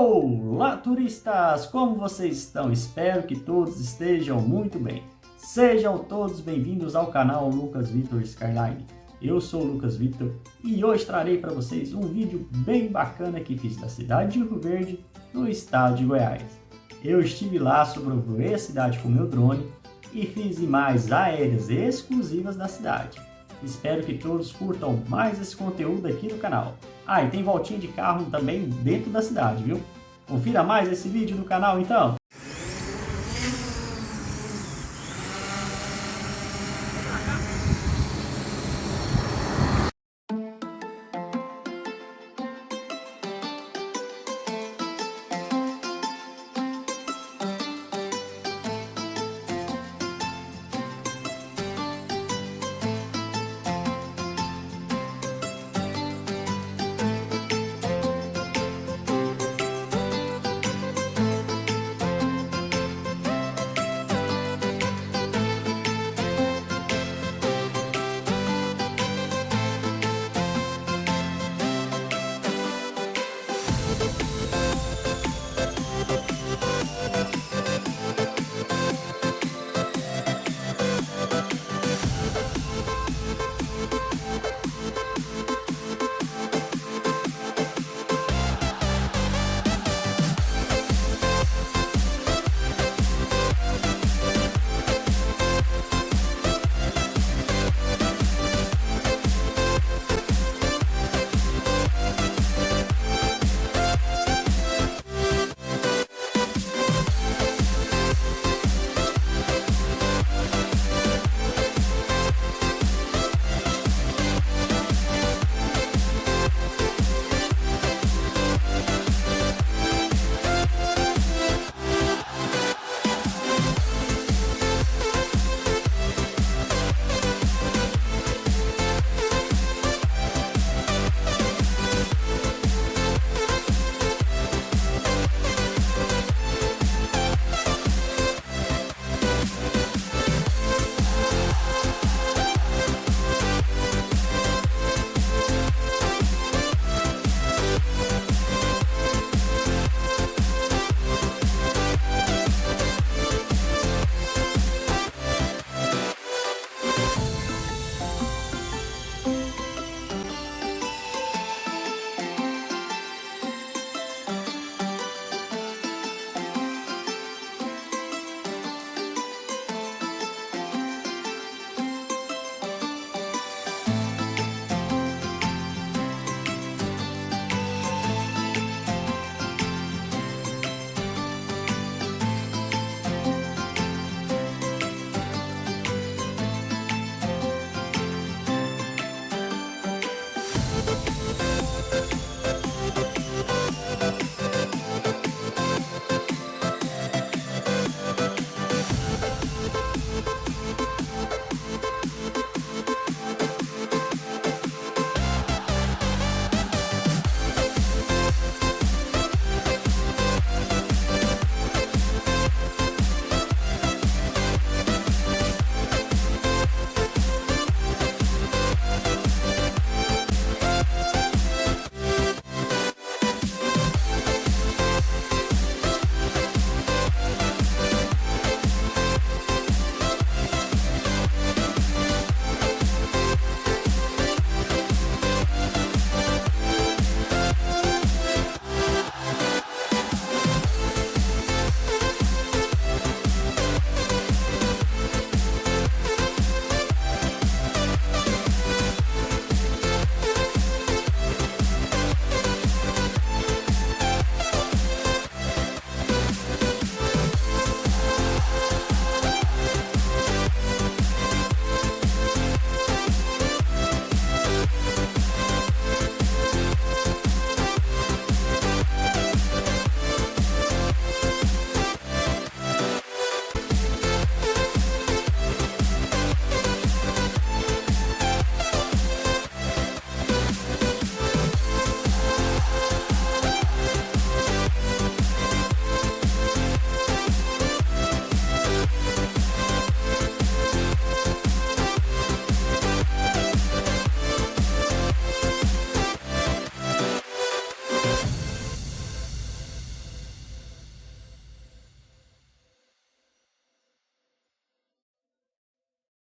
Olá, turistas! Como vocês estão? Espero que todos estejam muito bem. Sejam todos bem-vindos ao canal Lucas Victor Skyline. Eu sou o Lucas Victor e hoje trarei para vocês um vídeo bem bacana que fiz da cidade de Rio Verde, no estado de Goiás. Eu estive lá, sobrevoei a cidade com meu drone e fiz imagens aéreas exclusivas da cidade. Espero que todos curtam mais esse conteúdo aqui no canal. Ah, e tem voltinha de carro também dentro da cidade, viu? Confira mais esse vídeo no canal então!